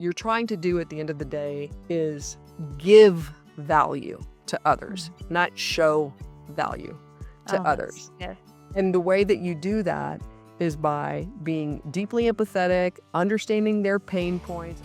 you're trying to do at the end of the day is give value to others, not show value to others. Yeah. And the way that you do that is by being deeply empathetic, understanding their pain points.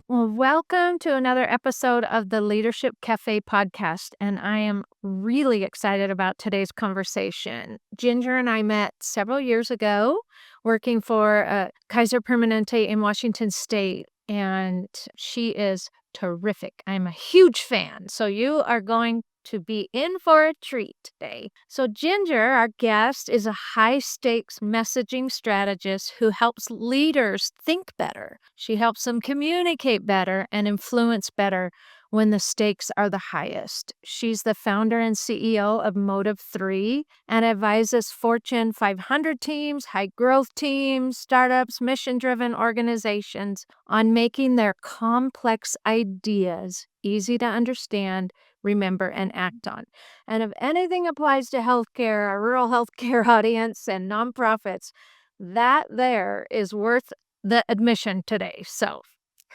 Well, welcome to another episode of the Leadership Cafe podcast, and I am really excited about today's conversation. Ginger and I met several years ago working for Kaiser Permanente in Washington State, and she is terrific. I'm a huge fan, so you are going to be in for a treat today. So Ginger, our guest, is a high-stakes messaging strategist who helps leaders think better. She helps them communicate better and influence better when the stakes are the highest. She's the founder and CEO of Motive3 and advises Fortune 500 teams, high-growth teams, startups, mission-driven organizations on making their complex ideas easy to understand, remember, and act on. And if anything applies to healthcare, our rural healthcare audience, and nonprofits, that there is worth the admission today. So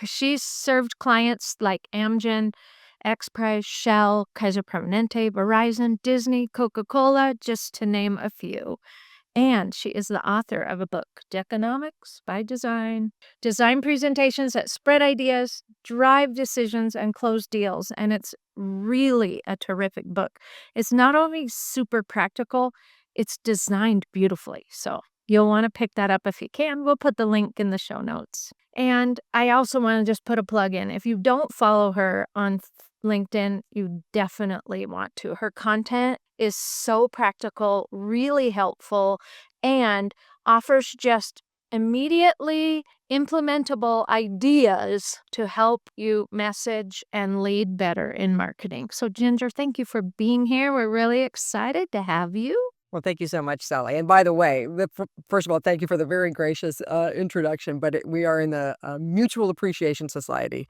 she's served clients like Amgen, Xprize, Shell, Kaiser Permanente, Verizon, Disney, Coca-Cola, just to name a few. And she is the author of a book, Deconomics by Design, design presentations that spread ideas, drive decisions, and close deals. And it's really a terrific book. It's not only super practical, it's designed beautifully. So you'll want to pick that up if you can. We'll put the link in the show notes. And I also want to just put a plug in. If you don't follow her on LinkedIn, you definitely want to. Her content is so practical, really helpful, and offers just immediately implementable ideas to help you message and lead better in marketing. So Ginger, thank you for being here. We're really excited to have you. Well, thank you so much, Sally. And by the way, first of all, thank you for the very gracious introduction. But we are in the Mutual Appreciation Society.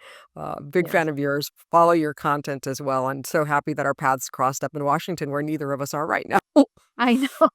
Big fan of yours. Follow your content as well. And so happy that our paths crossed up in Washington, where neither of us are right now. I know.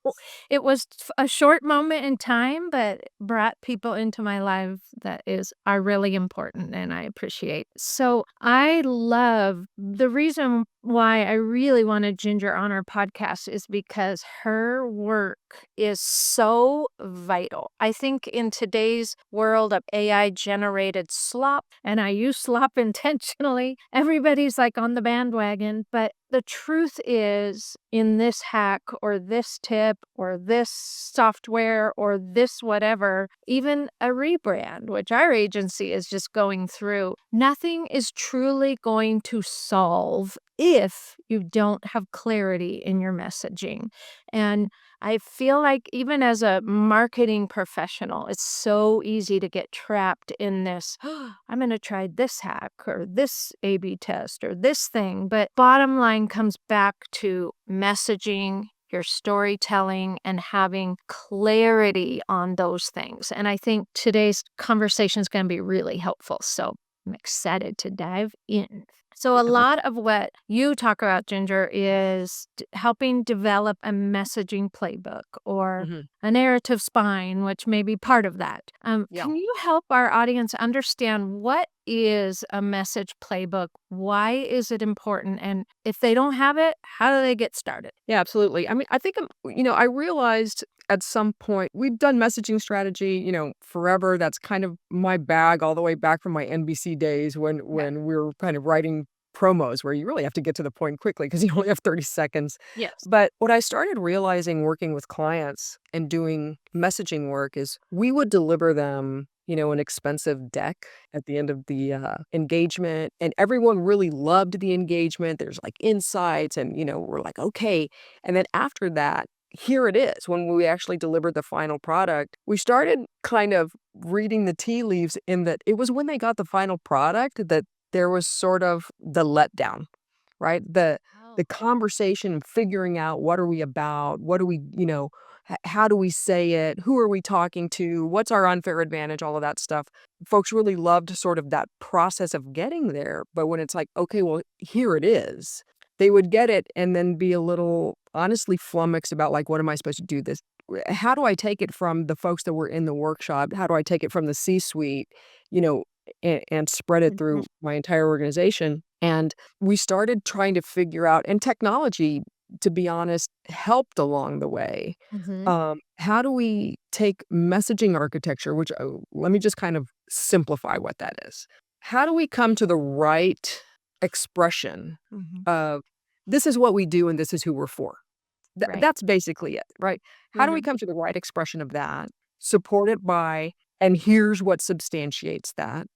It was a short moment in time, but brought people into my life that are really important and I appreciate. So I love the reason why I really wanted Ginger on our podcast is because her work is so vital. I think in today's world of AI generated slop, and I use slop intentionally, everybody's like on the bandwagon, but the truth is, in this hack or this tip or this software or this whatever, even a rebrand, which our agency is just going through, nothing is truly going to solve if you don't have clarity in your messaging. And I feel like even as a marketing professional, it's so easy to get trapped in this, I'm going to try this hack or this A/B test or this thing. But bottom line comes back to messaging, your storytelling, and having clarity on those things. And I think today's conversation is going to be really helpful. So I'm excited to dive in. So a lot of what you talk about, Ginger, is helping develop a messaging playbook or a narrative spine, which may be part of that. Can you help our audience understand what is a message playbook? Why is it important? And if they don't have it, how do they get started? Yeah, absolutely. I mean, I think, I realized at some point we've done messaging strategy, forever. That's kind of my bag all the way back from my NBC days when we were kind of writing promos where you really have to get to the point quickly because you only have 30 seconds. Yes. But what I started realizing working with clients and doing messaging work is we would deliver them an expensive deck at the end of the engagement. And everyone really loved the engagement. There's like insights and, we're like, okay. And then after that, here it is. When we actually delivered the final product, we started kind of reading the tea leaves in that it was when they got the final product that there was sort of the letdown, right? The conversation, figuring out what are we about? What do we, how do we say it? Who are we talking to? What's our unfair advantage? All of that stuff. Folks really loved sort of that process of getting there. But when it's like, okay, well, here it is, they would get it and then be a little honestly flummoxed about, like, what am I supposed to do this? How do I take it from the folks that were in the workshop? How do I take it from the C-suite, you know, and spread it Mhm. through my entire organization? And we started trying to figure out, and technology, to be honest, helped along the way. Mhm. How do we take messaging architecture, which, let me just kind of simplify what that is. How do we come to the right expression Mhm. of this is what we do and this is who we're for? Right. That's basically it, right? How do we Mhm. come to the right expression of that, support it by, and here's what substantiates that,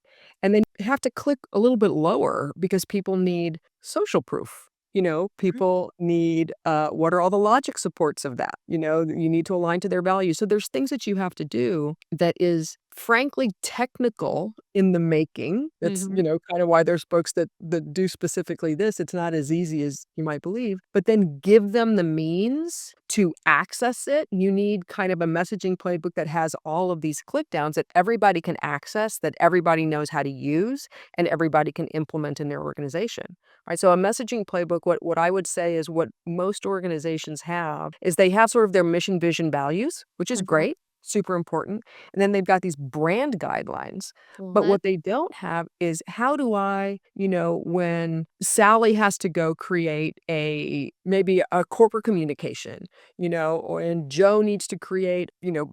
and then you have to click a little bit lower because people need social proof. People need, what are all the logic supports of that? You need to align to their values. So there's things that you have to do that is frankly technical in the making. That's, Mhm. kind of why there's folks that do specifically this. It's not as easy as you might believe, but then give them the means to access it. You need kind of a messaging playbook that has all of these click downs that everybody can access, that everybody knows how to use, and everybody can implement in their organization. Right. So a messaging playbook, what I would say is what most organizations have is they have sort of their mission, vision, values, which is Mhm. great, super important. And then they've got these brand guidelines. But Mhm. what they don't have is how do I, when Sally has to go create maybe a corporate communication, or and Joe needs to create,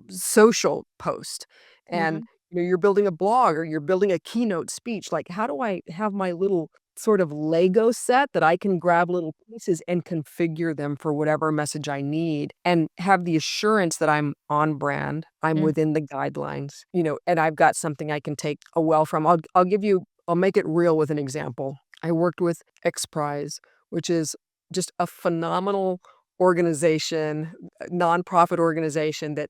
social post, and Mhm. you're building a blog or you're building a keynote speech. Like, how do I have my little sort of Lego set that I can grab little pieces and configure them for whatever message I need and have the assurance that I'm on brand, I'm Mm. within the guidelines, and I've got something I can take a well from. I'll make it real with an example. I worked with Xprize, which is just a phenomenal organization, nonprofit organization that,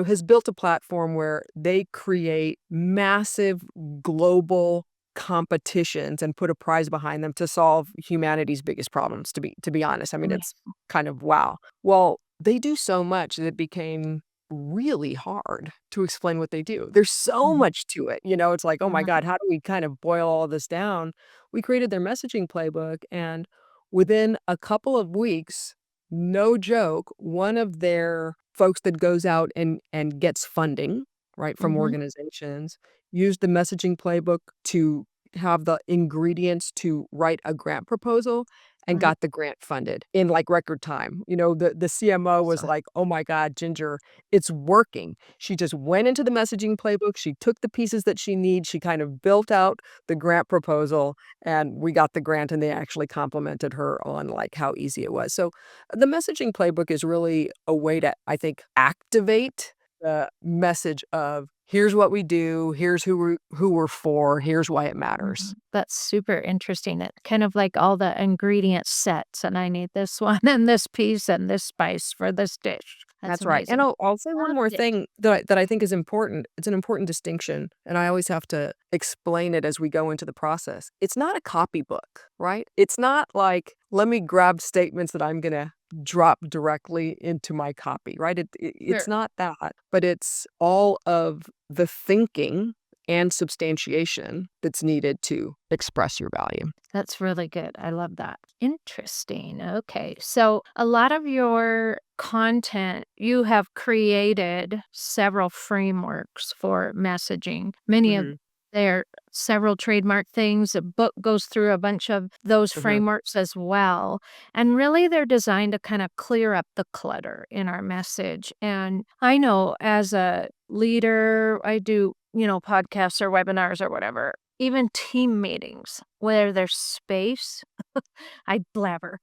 has built a platform where they create massive global competitions and put a prize behind them to solve humanity's biggest problems, to be honest. I mean, Amazing. it's kind of wow. Well, they do so much that it became really hard to explain what they do. There's so Mhm. much to it. It's like, oh my Mhm. God, how do we kind of boil all this down? We created their messaging playbook, and within a couple of weeks, no joke, one of their folks that goes out and gets funding, right, from Mhm. organizations, used the messaging playbook to have the ingredients to write a grant proposal and Mhm. got the grant funded in, like, record time. The CMO was So like, "Oh my god, Ginger, it's working." She just went into the messaging playbook, she took the pieces that she needs, she kind of built out the grant proposal, and we got the grant, and they actually complimented her on, like, how easy it was. So, the messaging playbook is really a way to, I think, activate the message of, "Here's what we do, here's who we're for, here's why it matters." Mhm. That's super interesting. It kind of like all the ingredient sets, and I need this one and this piece and this spice for this dish. That's That's right, and amazing. I'll say one more Loved it. thing that I think is important. It's an important distinction, and I always have to explain it as we go into the process. It's not a copybook, right? It's not like, let me grab statements that I'm gonna drop directly into my copy, right? It's Sure. not that, but it's all of the thinking and substantiation that's needed to express your value. That's really good. I love that. Interesting. Okay. So, a lot of your content, you have created several frameworks for messaging. Many of Mhm, their several trademark things. A book goes through a bunch of those mhm. frameworks as well. And really, they're designed to kind of clear up the clutter in our message. And I know as a leader, I do, podcasts or webinars or whatever, even team meetings where there's space, I blabber.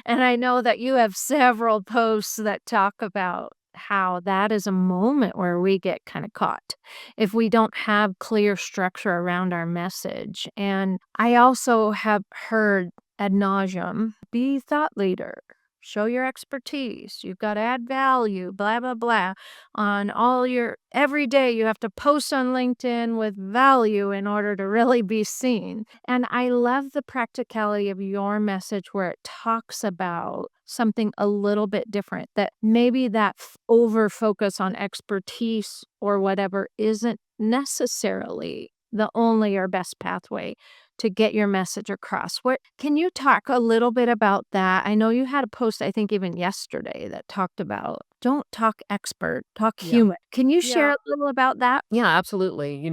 And I know that you have several posts that talk about how that is a moment where we get kind of caught if we don't have clear structure around our message. And I also have heard ad nauseum, be thought leader, show your expertise, you've got to add value, blah, blah, blah. On all your every day, you have to post on LinkedIn with value in order to really be seen. And I love the practicality of your message where it talks about something a little bit different, that maybe that over focus on expertise or whatever isn't necessarily the only or best pathway to get your message across. What can you talk a little bit about that? I know you had a post, I think even yesterday, that talked about don't talk expert, talk Yeah. human. Can you share Yeah. a little about that? Yeah, absolutely.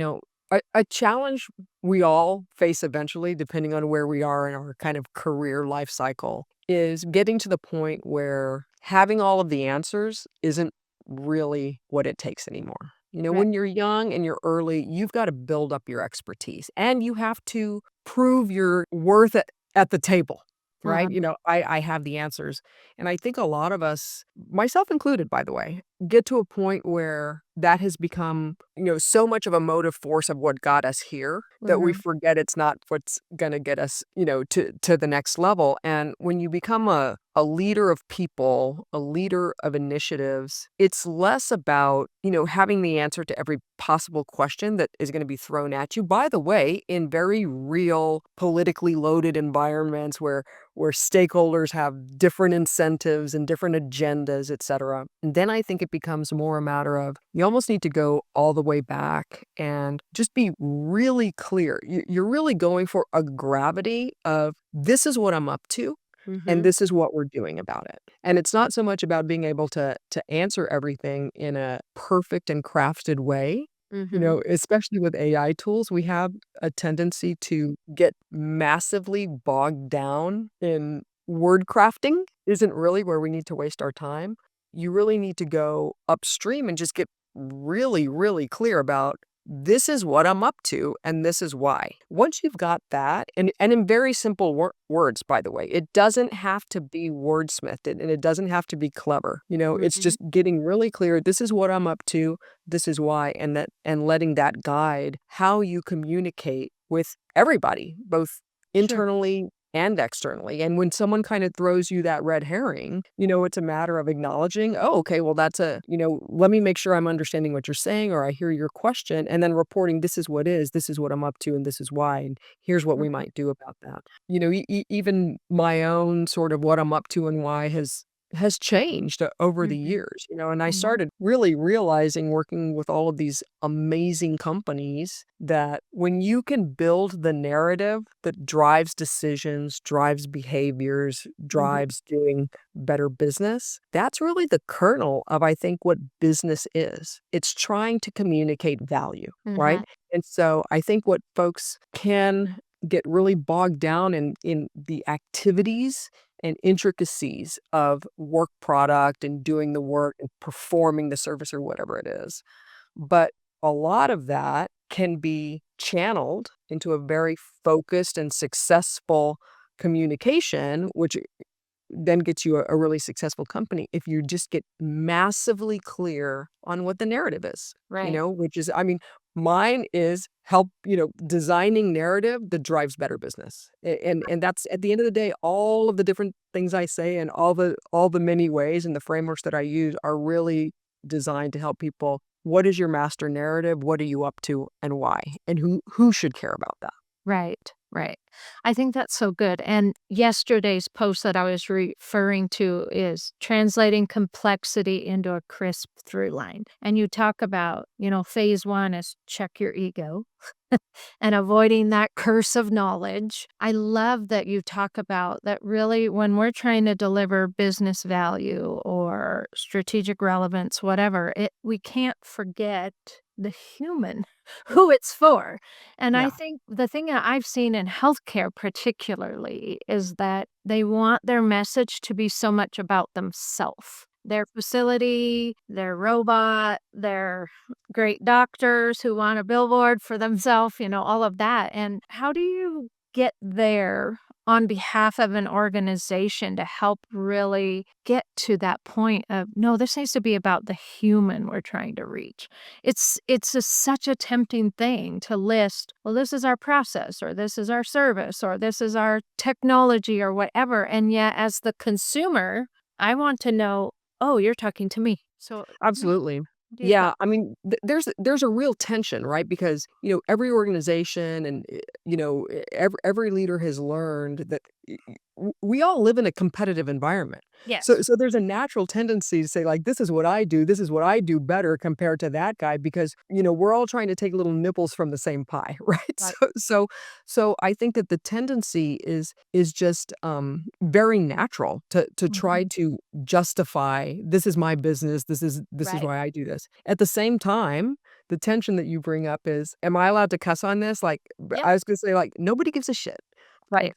A challenge we all face eventually, depending on where we are in our kind of career life cycle, is getting to the point where having all of the answers isn't really what it takes anymore. Right. When you're young and you're early, you've got to build up your expertise and you have to prove your worth at the table, right? Uh-huh. I have the answers. And I think a lot of us, myself included, by the way, get to a point where that has become, so much of a motive force of what got us here that we Mhm. forget it's not what's going to get us, to the next level. And when you become a leader of people, a leader of initiatives, it's less about, having the answer to every possible question that is going to be thrown at you. By the way, in very real, politically loaded environments where stakeholders have different incentives and different agendas, et cetera. And then I think it becomes more a matter of you almost need to go all the way back and just be really clear. You're really going for a gravity of this is what I'm up to. And Mhm. this is what we're doing about it. And it's not so much about being able to answer everything in a perfect and crafted way. Mhm. Especially with AI tools, we have a tendency to get massively bogged down in word crafting isn't really where we need to waste our time. You really need to go upstream and just get really, really clear about this is what I'm up to and this is why. Once you've got that, and in very simple words, by the way, it doesn't have to be wordsmithed and it doesn't have to be clever. It's Mhm. just getting really clear. This is what I'm up to. This is why, and letting that guide how you communicate with everybody, both Sure. internally and externally. And when someone kind of throws you that red herring, it's a matter of acknowledging, oh, okay, well, let me make sure I'm understanding what you're saying or I hear your question, and then reporting, this is what I'm up to, and this is why, and here's what we Mhm. might do about that. Even my own sort of what I'm up to and why has changed over the Mhm. years, and I Mhm. started really realizing working with all of these amazing companies that when you can build the narrative that drives decisions, drives behaviors, Mhm. drives doing better business, that's really the kernel of, I think, what business is. It's trying to communicate value, right? Mhm. And so I think what folks can get really bogged down in the activities and intricacies of work product and doing the work and performing the service or whatever it is. But a lot of that can be channeled into a very focused and successful communication, which then gets you a really successful company if you just get massively clear on what the narrative is, Right. which is, I mean, mine is help, designing narrative that drives better business. And that's at the end of the day, all of the different things I say and all the many ways and the frameworks that I use are really designed to help people. What is your master narrative? What are you up to and why? And who should care about that? Right, right. I think that's so good. And yesterday's post that I was referring to is translating complexity into a crisp through line. And you talk about, phase one is check your ego and avoiding that curse of knowledge. I love that you talk about that really when we're trying to deliver business value or strategic relevance, whatever, we can't forget the human who it's for. And I Yeah, think the thing that I've seen in healthcare particularly is that they want their message to be so much about themselves. Their facility, their robot, their great doctors who want a billboard for themselves, all of that. And how do you get there on behalf of an organization to help really get to that point of, no, this needs to be about the human we're trying to reach? Such a tempting thing to list, well, this is our process, or this is our service, or this is our technology, or whatever. And yet, as the consumer, I want to know, oh, you're talking to me. So, absolutely. what do you Yeah, thought? I mean, there's a real tension, right? Because every organization and every leader has learned that we all live in a competitive environment. So Yes. so there's a natural tendency to say, like, "This is what I do. This is what I do better compared to that guy," because, we're all trying to take little nipples from the same pie, right? Right. So I think that the tendency is just, very natural to try Mhm. to justify, "This is my business. This is Right. why I do this." At the same time, the tension that you bring up is, am I allowed to cuss on this? Like, Yep. I was gonna say, like, nobody gives a shit. Right.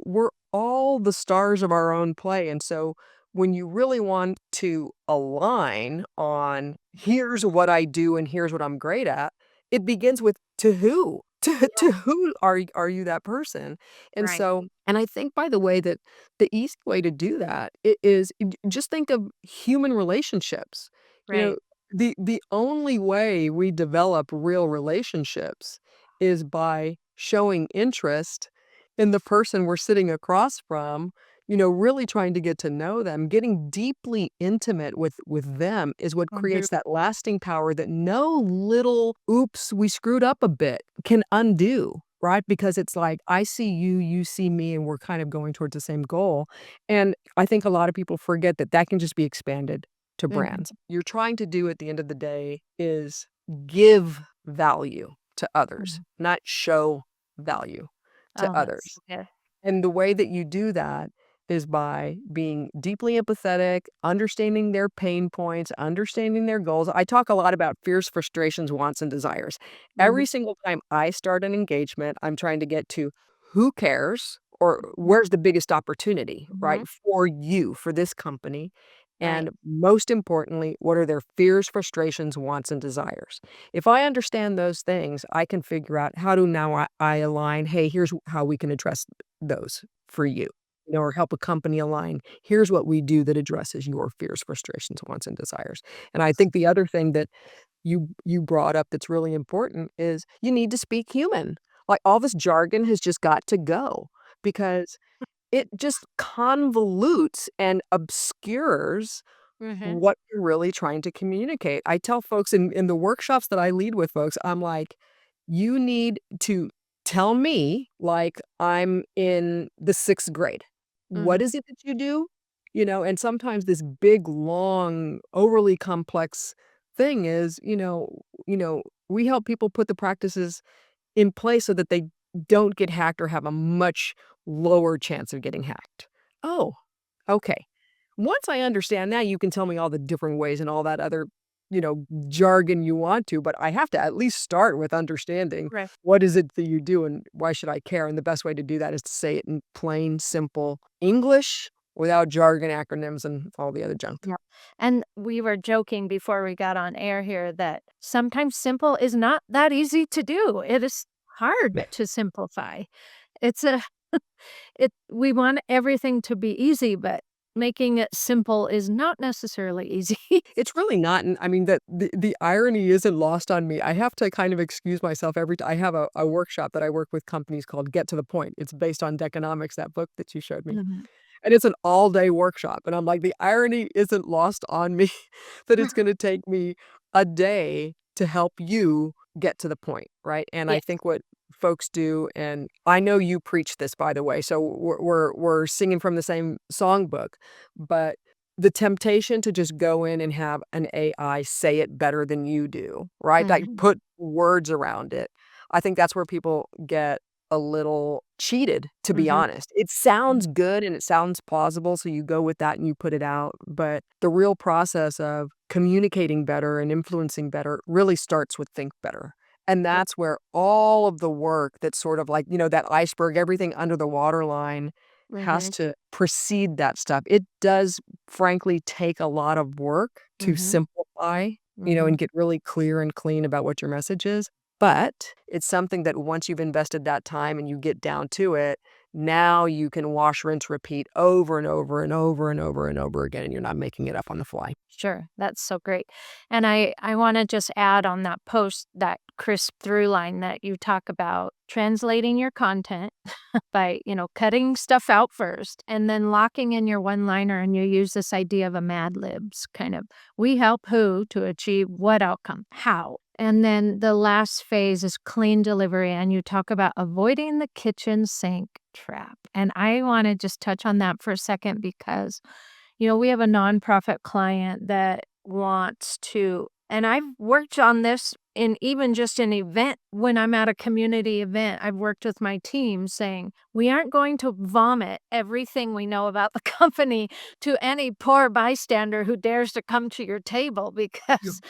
We're all the stars of our own play, and so when you really want to align on, "Here's what I do and here's what I'm great at," it begins with, "To who? To Yeah. who are you that person?" Right. And I think, by the way, that the easy way to do that is just think of human relationships. You know, Right. the only way we develop real relationships is by showing interest in the person we're sitting across from, really trying to get to know them. Getting deeply intimate with them is what Mhm. creates that lasting power that no little "oops, we screwed up a bit" can undo, right? Because it's like, I see you, you see me, and we're kind of going towards the same goal. And I think a lot of people forget that that can just be expanded to Mhm. brands. You're trying to do at the end of the day is give value to others, Mhm. not show value to Oh, that's others. so good. And the way that you do that is by being deeply empathetic, understanding their pain points, understanding their goals. I talk a lot about fears, frustrations, wants, and desires. Mhm. Every single time I start an engagement, I'm trying to get to who cares or Mhm. where's the biggest opportunity, right, Mhm. for you, for this company. Right. And most importantly, what are their fears, frustrations, wants, and desires? If I understand those things, I can figure out how do now I align, hey, here's how we can address those for you, or help a company align. Here's what we do that addresses your fears, frustrations, wants, and desires. And I think the other thing that you brought up that's really important is you need to speak human. Like, all this jargon has just got to go because it just convolutes and obscures Mhm. what you're really trying to communicate. I tell folks in the workshops that I lead with folks, I'm like, "You need to tell me like I'm in the 6th grade. What Mhm. is it that you do?" And sometimes this big, long, overly complex thing is, we help people put the practices in place so that they don't get hacked or have a much lower chance of getting hacked. Oh, okay. Once I understand that, you can tell me all the different ways and all that other, jargon you want to, but I have to at least start with understanding Right. what is it that you do and why should I care? And the best way to do that is to say it in plain, simple English without jargon, acronyms, and all the other junk. Yep. And we were joking before we got on air here that sometimes simple is not that easy to do. It is hard to simplify. It's a we want everything to be easy, but making it simple is not necessarily easy. It's really not, and I mean, the irony isn't lost on me. I have to kind of excuse myself every time. I have a workshop that I work with companies called Get to the Point. It's based on Deconomics, that book that you showed me. Mhm. And it's an all-day workshop, and I'm like, the irony isn't lost on me that it's gonna take me a day to help you get to the point, right? And I Yes. think what folks do, and I know you preach this, by the way, so we're singing from the same songbook, but the temptation to just go in and have an AI say it better than you do, right? Like, Mhm. put words around it. I think that's where people get a little cheated, to be Mhm. honest. It sounds good and it sounds plausible, so you go with that and you put it out, but the real process of communicating better and influencing better really starts with think better. And Yeah. that's where all of the work that's sort of like, that iceberg, everything under the waterline has Mhm. to precede that stuff. It does, frankly, take a lot of work to Mhm. simplify, Mhm. and get really clear and clean about what your message is. But it's something that once you've invested that time and you get down to it, now you can wash, rinse, repeat over and over and over and over and over again, and you're not making it up on the fly. Sure, that's so great. And I wanna just add on that post, that crisp through line that you talk about translating your content by, cutting stuff out first and then locking in your one-liner, and you use this idea of a Mad Libs kind of, "We help who to achieve what outcome? How?" And then the last phase is clean delivery, and you talk about avoiding the kitchen sink trap. And I want to just touch on that for a second because, we have a nonprofit client that wants to, and I've worked on this in even just an event when I'm at a community event. I've worked with my team saying, we aren't going to vomit everything we know about the company to any poor bystander who dares to come to your table Yeah. because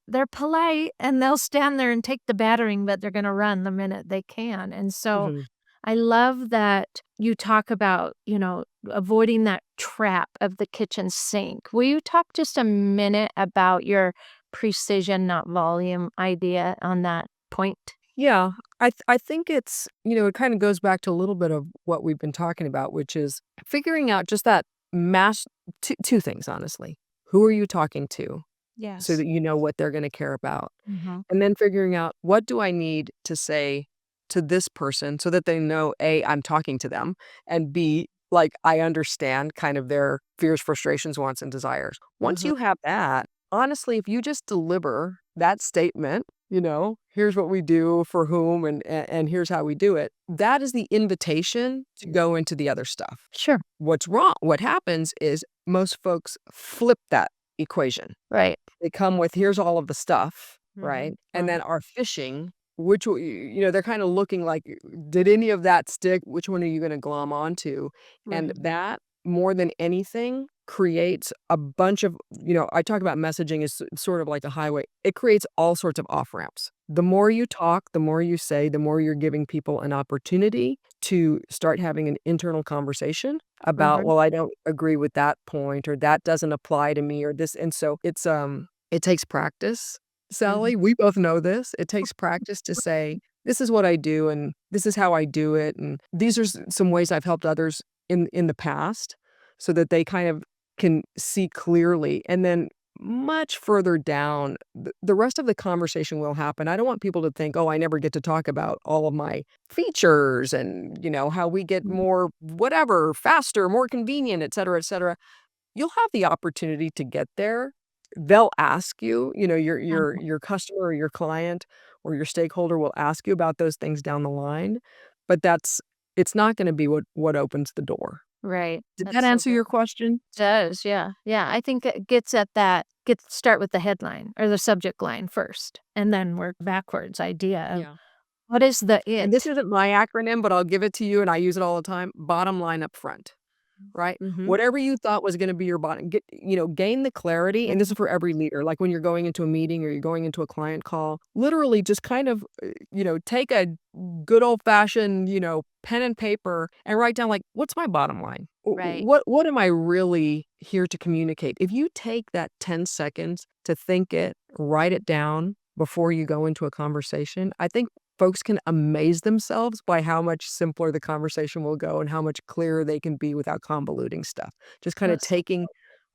they're polite and they'll stand there and take the battering, but they're going to run the minute they can. And so Mhm. I love that you talk about, avoiding that trap of the kitchen sink. Will you talk just a minute about your precision, not volume idea on that point? Yeah, I think it's, it kind of goes back to a little bit of what we've been talking about, which is figuring out just that mass two things, honestly. Who are you talking to so Yes. that you know what they're going to care about? Mhm. And then figuring out what do I need to say to this person so that they know A, I'm talking to them, and B, like I understand kind of their fears, frustrations, wants, and desires. Once Mhm. you have that, honestly, if you just deliver that statement, here's what we do for whom and here's how we do it. That is the invitation to go into the other stuff. Sure. What's wrong? What happens is most folks flip that equation. Right. They come with, "Here's all of the stuff," right? Mhm. And Mhm. then are fishing, which they're kinda looking like, "Did any of that stick? Which one are you gonna glom onto?" And Right. that, more than anything, creates a bunch of I talk about messaging as sort of like a highway. It creates all sorts of off-ramps. The more you talk, the more you say, the more you're giving people an opportunity to start having an internal conversation about, Mhm. "Well, I don't agree with that point," or, "That doesn't apply to me," or this and so it takes practice, Mhm. Sally, we both know this. It takes practice to say, "This is what I do, and this is how I do it, and these are some ways I've helped others in the past," so that they kind of can see clearly, and then much further down, the rest of the conversation will happen. I don't want people to think, "Oh, I never get to talk about all of my features and, how we get Mhm. more whatever, faster, more convenient, et cetera, et cetera." You'll have the opportunity to get there. They'll ask you, your customer or your client or your stakeholder will ask you about those things down the line, but it's not gonna be what opens the door. Right. Did that That's so answer good. your question? Does, yeah. Yeah, I think it gets at that start with the headline or the subject line first, and then work backwards idea of Yeah. what is the And this it? isn't my acronym, but I'll give it to you, and I use it all the time. Bottom line up front. Right? Mhm. Whatever you thought was gonna be your bottom gain the clarity, Yeah. and this is for every leader, like when you're going into a meeting or you're going into a client call, literally just kind of, take a good old-fashioned, pen and paper and write down, like, "What's my bottom line? Right. What am I really here to communicate?" If you take that 10 seconds to think it, write it down before you go into a conversation, I think folks can amaze themselves by how much simpler the conversation will go and how much clearer they can be without convoluting stuff. Just kinda That's taking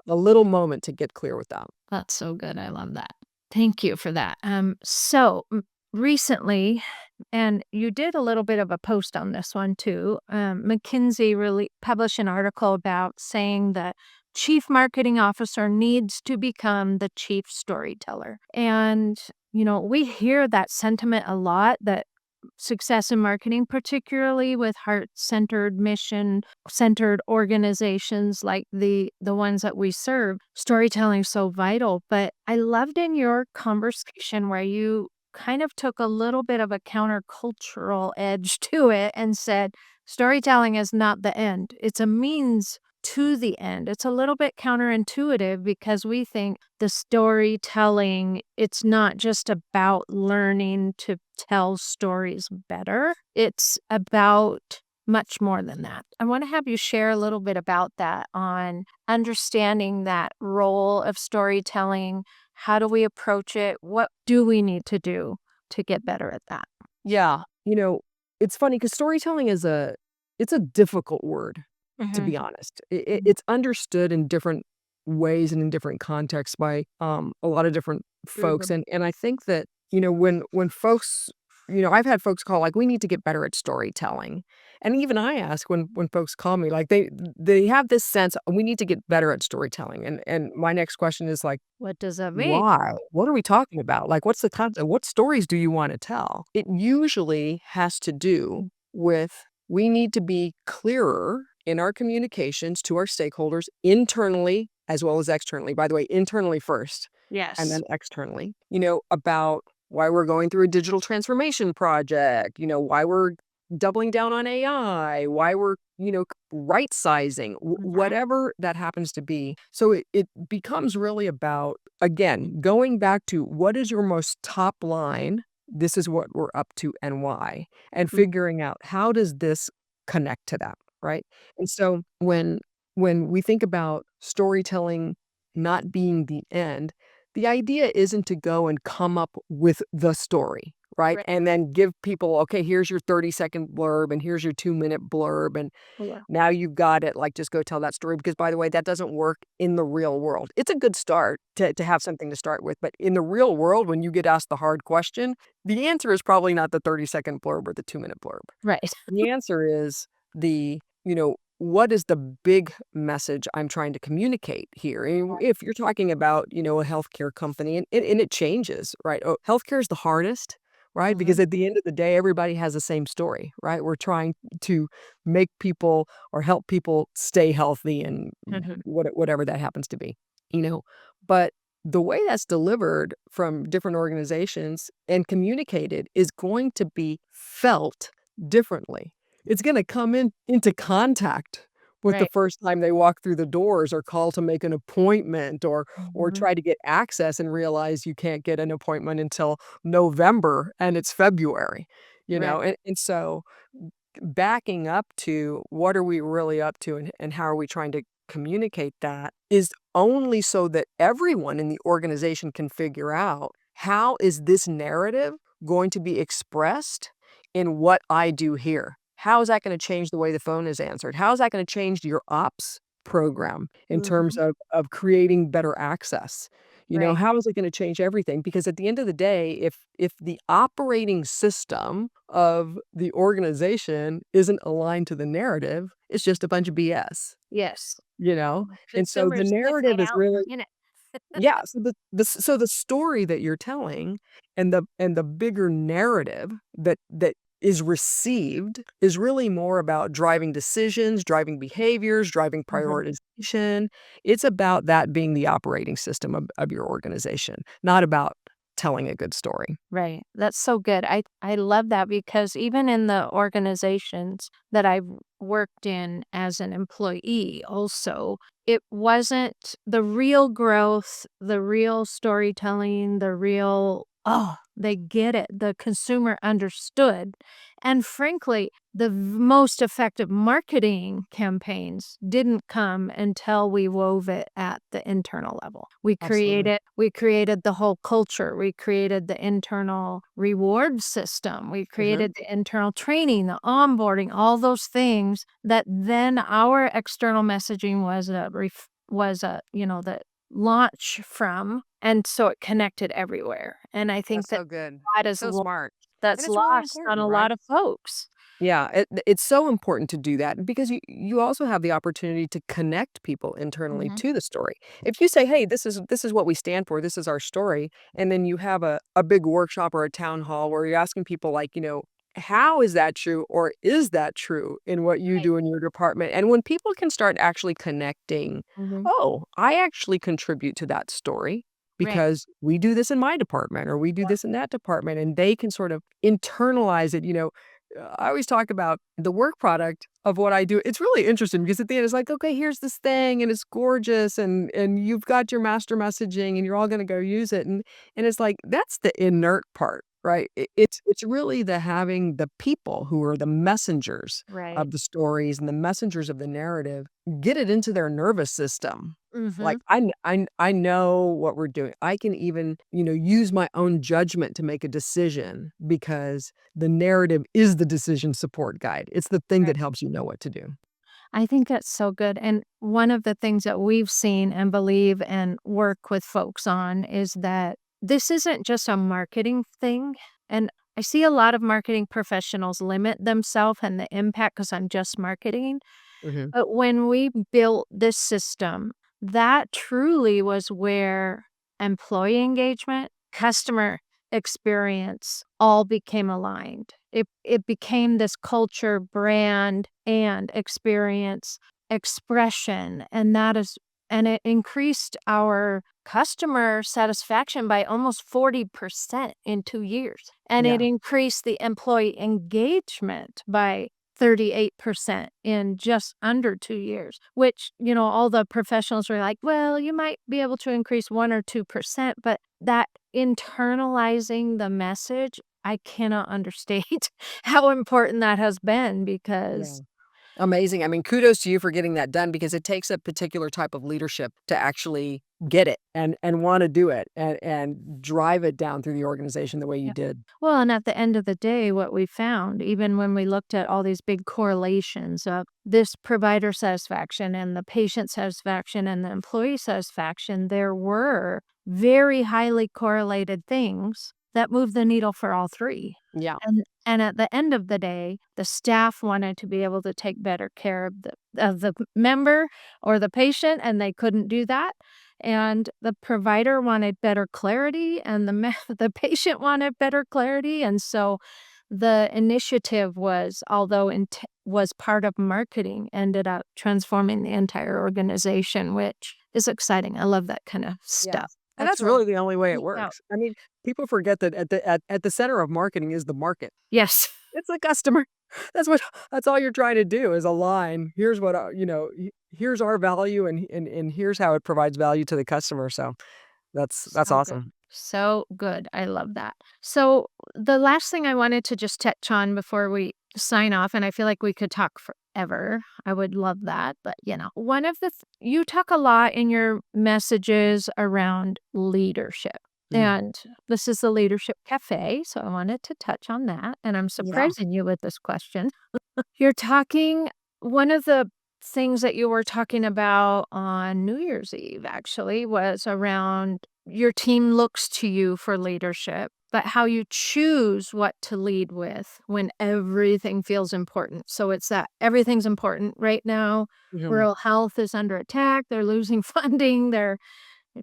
a little moment to get clear with that. that's so good, I love that. Thank you for that. So, recently, and you did a little bit of a post on this one too, McKinsey really published an article about saying that chief marketing officer needs to become the chief storyteller. And, we hear that sentiment a lot that success in marketing, particularly with heart-centered, mission-centered organizations like the ones that we serve, storytelling is so vital. But I loved in your conversation where you kind of took a little bit of a countercultural edge to it and said, storytelling is not the end. It's a means to the end. It's a little bit counterintuitive because we think the storytelling, it's not just about learning to tell stories better. It's about much more than that. I want to have you share a little bit about that on understanding that role of storytelling. How do we approach it? What do we need to do to get better at that? Yeah, it's funny because storytelling it's a difficult word, to Mhm. be honest. It's understood in different ways and in different contexts by, a lot of different folks, Mhm. and I think that, when folks I've had folks call, like, "We need to get better at storytelling," And even I ask when folks call me, like, they have this sense, "We need to get better at storytelling," and my next question is like, What does that mean? "Why? What are we talking about? Like, what's the concept? What stories do you wanna tell?" It usually has to do with we need to be clearer in our communications to our stakeholders internally as well as externally. By the way, internally first and Yes. then externally, about why we're going through a digital transformation project, why we're doubling down on AI, why we're, right sizing, Mhm. whatever that happens to be. So it becomes really about, again, going back to what is your most top line? This is what we're up to and why, and Mm. figuring out how does this connect to that, right? And so when we think about storytelling not being the end, the idea isn't to go and come up with the story, right? Right. And then give people, okay, here's your 30-second blurb and here's your 2-minute blurb. And Yeah. now you've got it. Like, just go tell that story. Because, by the way, that doesn't work in the real world. It's a good start to have something to start with. But in the real world, when you get asked the hard question, the answer is probably not the 30-second blurb or the 2-minute blurb. Right. The answer is what is the big message I'm trying to communicate here? And if you're talking about, a healthcare company and it changes, right? Oh, healthcare is the hardest, right? Mhm. Because at the end of the day, everybody has the same story, right? We're trying to make people or help people stay healthy and Mhm. whatever that happens to be, you know. But the way that's delivered from different organizations and communicated is going to be felt differently. It's gonna come into contact with the Right. first time they walk through the doors or call to make an appointment or Mhm. try to get access and realize you can't get an appointment until November and it's February, Right. And so backing up to what are we really up to and how are we trying to communicate that is only so that everyone in the organization can figure out how is this narrative going to be expressed in what I do here? How is that going to change the way the phone is answered? How is that going to change your ops program in terms Mhm. of creating better access? Right. How is it going to change everything? Because at the end of the day, if the operating system of the organization isn't aligned to the narrative, it's just a bunch of BS, Yes. you know? And so the Consumers sniff narrative that is out in really a minute. yeah, so the story that you're telling and the bigger narrative that is received is really more about driving decisions, driving behaviors, driving Mhm. prioritization. It's about that being the operating system of your organization, not about telling a good story. Right. That's so good. I love that because even in the organizations that I've worked in as an employee also, it wasn't the real growth, the real storytelling, the real, oh, they get it. The consumer understood. And frankly, the most effective marketing campaigns didn't come until we wove it at the internal level. Absolutely. We created the whole culture. We created the internal reward system. We Mhm. created the internal training, the onboarding, all those things that then our external messaging the launch from, and so it connected everywhere. And I think That's that so good. that It's is so smart. And that's it's really lost on important, a right? lot of folks. Yeah, it's so important to do that because you also have the opportunity to connect people internally Mhm. to the story. If you say, "Hey, this is what we stand for. This is our story," and then you have a big workshop or a town hall where you're asking people like, how is that true or is that true in what you Right. do in your department? And when people can start actually connecting, Mhm. "Oh, I actually contribute to that story." Right. Because we do this in my department or we do Yeah. this in that department, and they can sort of internalize it. I always talk about the work product of what I do. It's really interesting because at the end it's like, okay, here's this thing and it's gorgeous and you've got your master messaging and you're all going to go use it and it's like that's the inert part, right? It's really the having the people who are the messengers Right. of the stories and the messengers of the narrative get it into their nervous system. Like, Mhm. I know what we're doing. I can even, use my own judgment to make a decision because the narrative is the decision support guide. It's the thing Right. that helps you know what to do. I think that's so good, and one of the things that we've seen and believe and work with folks on is that this isn't just a marketing thing, and I see a lot of marketing professionals limit themselves and the impact because I'm just marketing. Mhm. But when we built this system, that truly was where employee engagement, customer experience all became aligned. It became this culture, brand, and experience expression, and it increased our customer satisfaction by almost 40% in 2 years, and it Yeah. increased the employee engagement by 38% in just under 2 years, which, all the professionals were like, "Well, you might be able to increase 1 or 2%," but that internalizing the message, I cannot understate how important that has been Yeah. because Amazing. I mean, kudos to you for getting that done because it takes a particular type of leadership to actually get it and wanna do it and drive it down through the organization the way you yeah. did. Well, and at the end of the day, what we found, even when we looked at all these big correlations of this provider satisfaction and the patient satisfaction and the employee satisfaction, there were very highly correlated things that moved the needle for all three. Yeah. And at the end of the day, the staff wanted to be able to take better care of the member or the patient, and they couldn't do that. And the provider wanted better clarity, and the patient wanted better clarity, and so the initiative was, although was part of marketing, ended up transforming the entire organization, which is exciting. I love that kind of Yeah. stuff. And That's that's really really the only way it yeah. works. I mean, people forget that at the center of marketing is the market. Yes. It's the customer. That's what that's all you're trying to do is align. Here's what, here's our value and here's how it provides value to the customer. So that's So good. awesome. So good. I love that. So, the last thing I wanted to just touch on before we sign off, and I feel like we could talk forever. I would love that. But, one of you talk a lot in your messages around leadership. Mhm. And this is the Leadership Cafe. So, I wanted to touch on that. And I'm Yeah. surprising you with this question. You're talking one of the things that you were talking about on New Year's Eve actually was around your team looks to you for leadership, but how you choose what to lead with when everything feels important. So it's that everything's important right now. Mhm. Rural health is under attack. They're losing funding.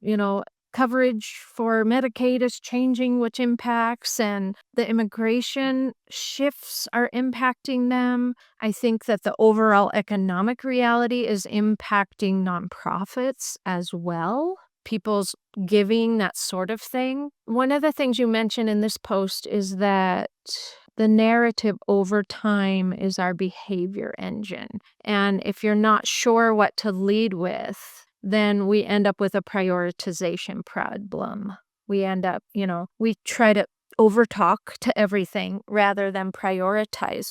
You know, Coverage for Medicaid is changing, which impacts, and the immigration shifts are impacting them. I think that the overall economic reality is impacting nonprofits as well. People's giving, that sort of thing. One of the things you mentioned in this post is that the narrative over time is our behavior engine. And if you're not sure what to lead with, then we end up with a prioritization problem. We end up, we try to overtalk to everything rather than prioritize.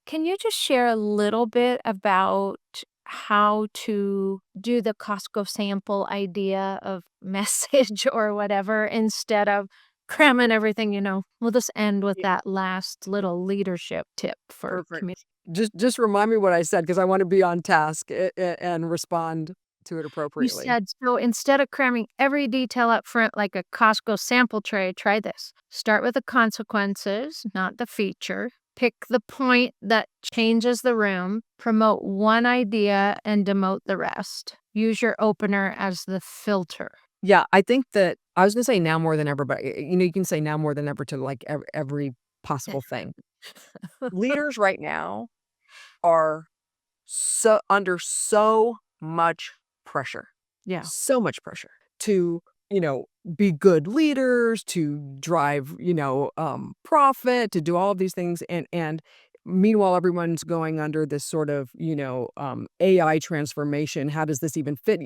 Can you just share a little bit about how to do the Costco sample idea of message or whatever instead of cramming everything, We'll just end with Yeah. that last little leadership tip for Perfect. community. Just remind me what I said because I wanna be on task and respond to it You appropriately. said, so instead of cramming every detail up front like a Costco sample tray, try this. Start with the consequences, not the feature. Pick the point that changes the room, promote one idea, and demote the rest. Use your opener as the filter. Yeah, I think that I was gonna say now more than ever, but, you can say now more than ever to, like, every possible thing. Leaders right now are under so much pressure. Yeah. So much pressure to, you know, be good leaders, to drive, profit, to do all of these things, and meanwhile, everyone's going under this sort of, AI transformation. How does this even fit?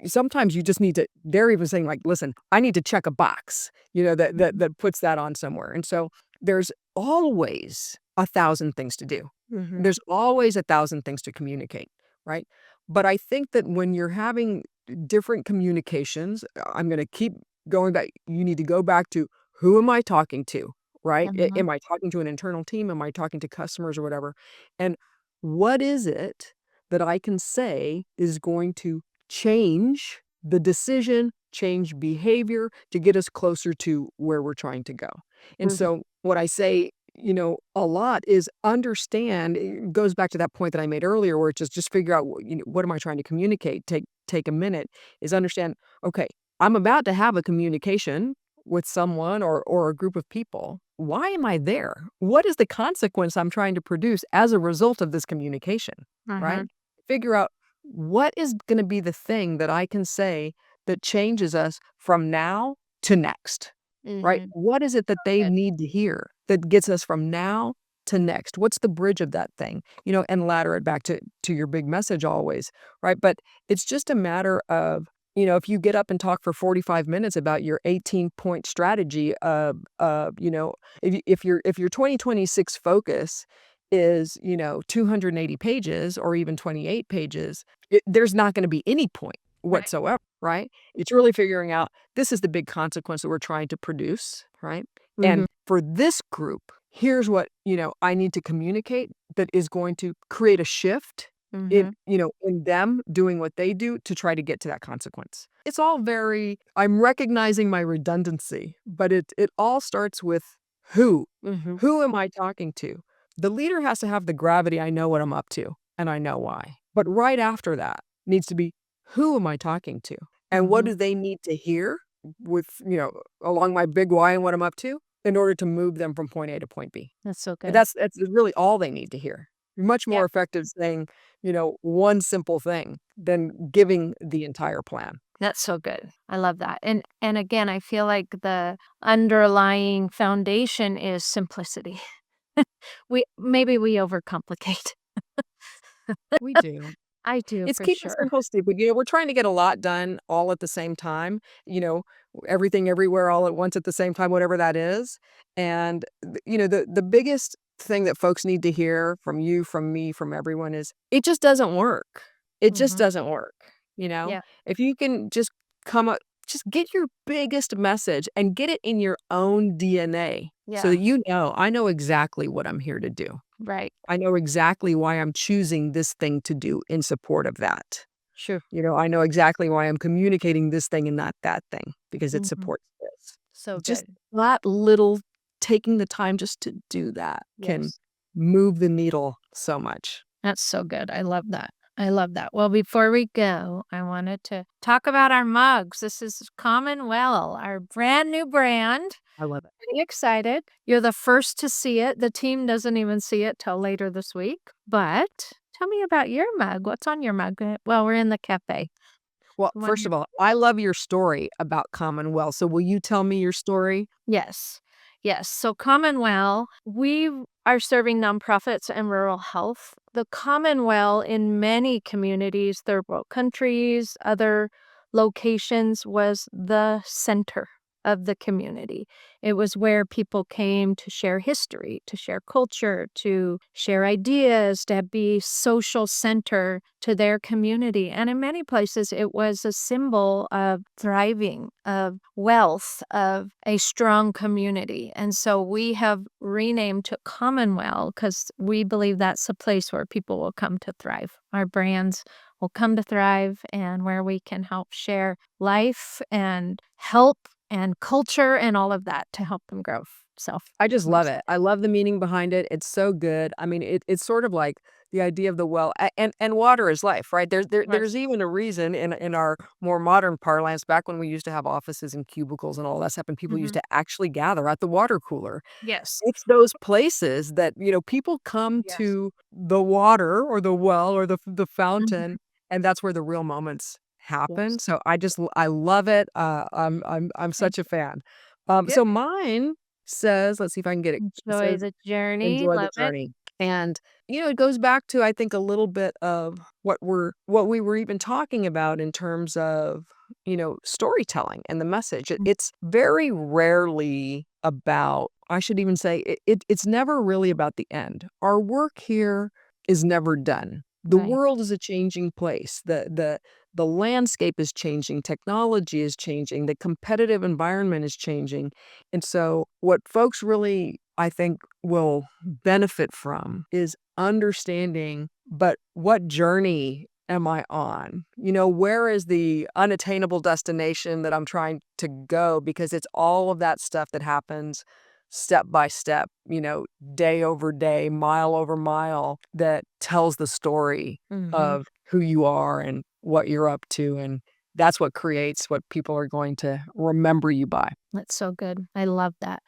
Sometimes you just need to they're even saying like, "Listen, I need to check a box," Mhm. that puts that on somewhere, and so there's always 1,000 things to do. Mhm. There's always 1,000 things to communicate, right? But I think that when you're having different communications, I'm gonna keep going back. You need to go back to who am I talking to, right? Mhm. Am I talking to an internal team? Am I talking to customers or whatever? And what is it that I can say is going to change the decision, change behavior to get us closer to where we're trying to go? And Mhm. so what I say, a lot is understand. It goes back to that point that I made earlier, where it's just figure out, what am I trying to communicate? Take a minute, is understand, okay, I'm about to have a communication with someone or a group of people. Why am I there? What is the consequence I'm trying to produce as a result of this communication, right? Mhm. Figure out what is going to be the thing that I can say that changes us from now to next. Right? Mhm. What is it that they Good. need to hear that gets us from now to next? What's the bridge of that thing? And ladder it back to your big message always, right? But it's just a matter of, if you get up and talk for 45 minutes about your 18-point strategy if your 2026 focus is, 280 pages or even 28 pages, there's not going to be any point Right. whatsoever, right? It's really figuring out, this is the big consequence that we're trying to produce, right? Mhm. And for this group, here's what, I need to communicate that is going to create a shift Mhm. in them doing what they do to try to get to that consequence. It's all very, I'm recognizing my redundancy, but it all starts with who. Mhm. Who am I talking to? The leader has to have the gravity, I know what I'm up to and I know why. But right after that needs to be, who am I talking to? And what Mhm. do they need to hear with, along my big why and what I'm up to in order to move them from point A to point B? That's so And good. that's really all they need to hear. Much Yeah. more effective saying, one simple thing than giving the entire plan. That's so good. I love that. And again, I feel like the underlying foundation is simplicity. We overcomplicate. We do. I do It's for keep it sure. simple, stupid. We're trying to get a lot done all at the same time, everything everywhere all at once at the same time, whatever that is. And the biggest thing that folks need to hear from you, from me, from everyone is, it just doesn't work. It just Mhm. doesn't work, you know? Yeah. If you can come up, just get your biggest message and get it in your own DNA so that Yeah. I know exactly what I'm here to do. Right. I know exactly why I'm choosing this thing to do in support of that. Sure. I know exactly why I'm communicating this thing and not that thing because it Mhm. supports this. So Just good. that little, taking the time just to do that can Yes. move the needle so much. That's so good. I love that. I love that. Well, before we go, I wanted to talk about our mugs. This is Commonwealth, our brand new brand. I love it. Pretty excited. You're the first to see it. The team doesn't even see it till later this week. But tell me about your mug. What's on your mug? Well, we're in the cafe. Well, The one first you're of all, I love your story about Commonwealth. So will you tell me your story? Yes. Yes. So Commonwealth, we are serving nonprofits and rural health. The Commonwealth in many communities, third world countries, other locations was the center of the community. It was where people came to share history, to share culture, to share ideas, to be social center to their community. And in many places, it was a symbol of thriving, of wealth, of a strong community. And so we have renamed to Commonwealth because we believe that's a place where people will come to thrive. Our brands will come to thrive and where we can help share life and help and culture and all of that to help them grow. So I just I'm love it. excited. I love the meaning behind it. It's so good. I mean, it's sort of like the idea of the well, and water is life, right? There's Yes. even a reason in our more modern parlance, back when we used to have offices and cubicles and all that stuff, and people used Mhm. to actually gather at the water cooler. Yes. It's those places that, people come Yes. to the water or the well or the Mhm. fountain, and that's where the real moments happen. Yes. So I love it. I'm Thank such a you. fan. Good. So mine says, let's see if I can get it. It Enjoy says, the journey. enjoy the Love it. journey. And, it goes back to, I think, a little bit of what we were even talking about in terms of, storytelling and the message. Mm. It's very rarely about, I should even say, it's never really about the end. Our work here is never done. The Right. world is a changing place. The landscape is changing, technology is changing, the competitive environment is changing. And so what folks really, I think, will benefit from is understanding, but what journey am I on? Where is the unattainable destination that I'm trying to go? Because it's all of that stuff that happens step by step, day over day, mile over mile, that tells the story of who you are and what you're up to. And that's what creates what people are going to remember you by. That's so good. I love that.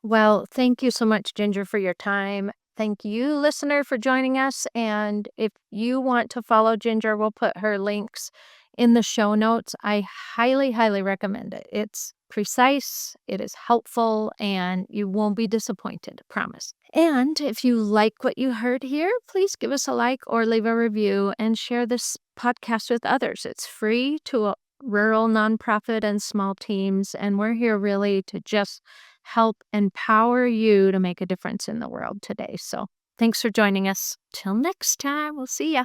Well, thank you so much, Ginger, for your time. Thank you, listener, for joining us. And if you want to follow Ginger, we'll put her links in the show notes. I highly, highly recommend it. It's precise, it is helpful, and you won't be disappointed, promise. And if you like what you heard here, please give us a like or leave a review and share this podcast with others. It's free to rural nonprofit and small teams, and we're here really to just help empower you to make a difference in the world today. So thanks for joining us. Till next time, we'll see ya.